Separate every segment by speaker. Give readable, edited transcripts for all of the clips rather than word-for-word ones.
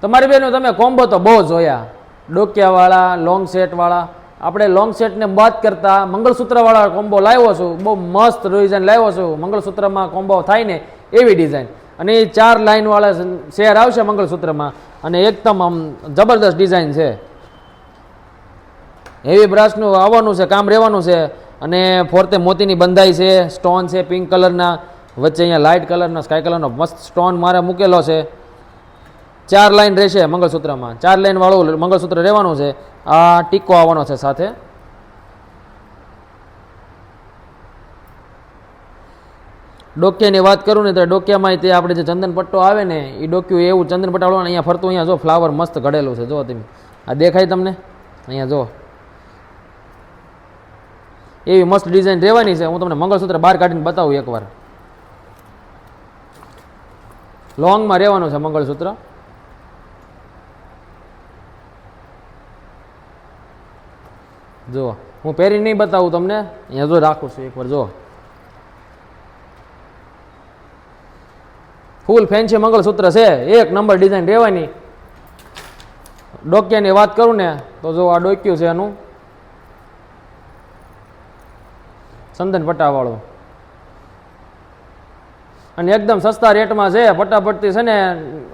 Speaker 1: તમારી બેનો તમે કોમ્બો તો બહુ જોયા, ડોકિયાવાળા, લોંગ સેટવાળા. આપણે લોંગ સેટને બાદ કરતા મંગળસૂત્રવાળા કોમ્બો લાવ્યો છું, બહુ મસ્ત ડિઝાઇન લાવ્યો છું. મંગળસૂત્રમાં કોમ્બો થાય ને એવી ડિઝાઇન, અને એ 4 લાઇનવાળા શેર આવશે મંગળસૂત્રમાં, અને એકદમ આમ જબરદસ્ત ડિઝાઇન છે. હેવી બ્રાસનું આવવાનું છે, કામ રહેવાનું છે. અને ફોરતે મોતીની બંધાઈ છે, સ્ટોન છે પિંક કલરના, વચ્ચે અહીંયા લાઇટ કલરનો સ્કાય કલરનો મસ્ત સ્ટોન મારે મૂકેલો છે. 4 લાઇન રહેશે મંગળસૂત્રમાં, 4 લાઇન વાળું મંગળસૂત્ર રહેવાનું છે. આ ટીકો આવવાનો છે સાથે. ડોકિયાની વાત કરું ને તો ડોકિયામાં તે આપણે જે ચંદન પટ્ટો આવે ને એ ડોક્યું એવું ચંદન પટ્ટા વાળું અહીંયા ફરતું, અહીંયા જો ફ્લાવર મસ્ત ઘડેલું છે. જો તમે આ દેખાય તમને, અહીંયા જો એવી મસ્ત ડિઝાઇન રહેવાની છે. હું તમને મંગળસૂત્ર બહાર કાઢીને બતાવું એકવાર. લોંગમાં રહેવાનું છે મંગળસૂત્ર. જો હું પહેરી નહીં બતાવું તમને, અહીંયા જો રાખું છું એકવાર. જો ફૂલ ફેન્સી મંગળસૂત્ર છે, એક નંબર ડિઝાઇન રહેવાની. ડોકિયાની વાત કરું ને તો જો આ ડોક્યું છે એનું ચંદન પટ્ટાવાળું, અને એકદમ સસ્તા રેટમાં છે. ફટાફટથી છે ને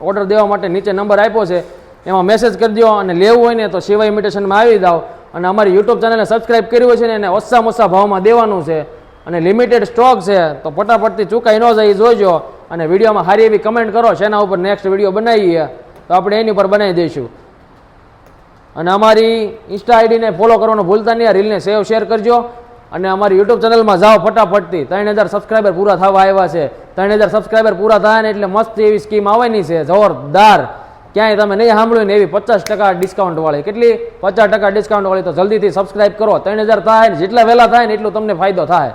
Speaker 1: ઓર્ડર દેવા માટે નીચે નંબર આપ્યો છે, એમાં મેસેજ કરી દો, અને લેવું હોય ને તો શિવા ઇમિટેશનમાં આવી જાઓ. અને અમારી યુટ્યુબ ચેનલને સબસ્ક્રાઈબ કર્યું હોય છે ને એને ઓછામાં ઓછા ભાવમાં દેવાનું છે, અને લિમિટેડ સ્ટોક છે. તો ફટાફટથી ચૂકાઈ ન જાય જોઈજો, અને વિડીયોમાં સારી એવી કમેન્ટ કરો, શેના ઉપર નેક્સ્ટ વિડીયો બનાવીએ તો આપણે એની ઉપર બનાવી દઈશું. અને અમારી ઇન્સ્ટા આઈડીને ફોલો કરવાનું ભૂલતા નહીં. આ રીલને સેવ શેર કરજો, અને અમારી યુટ્યુબ ચેનલમાં જાઓ ફટાફટથી. 3000 સબસ્ક્રાઈબર પૂરા થવા આવ્યા છે. 3000 સબસ્ક્રાઈબર પૂરા થાય ને એટલે મસ્ત એવી સ્કીમ આવવાની છે, જોરદાર. ક્યાંય તમે નહીં સાંભળ્યું ને એવી 50% ડિસ્કાઉન્ટ વાળી. કેટલી? 50% ડિસ્કાઉન્ટ વાળી. તો જલ્દીથી સબસ્ક્રાઈબ કરો. 3000 થાય ને જેટલા વહેલા થાય ને એટલું તમને ફાયદો થાય.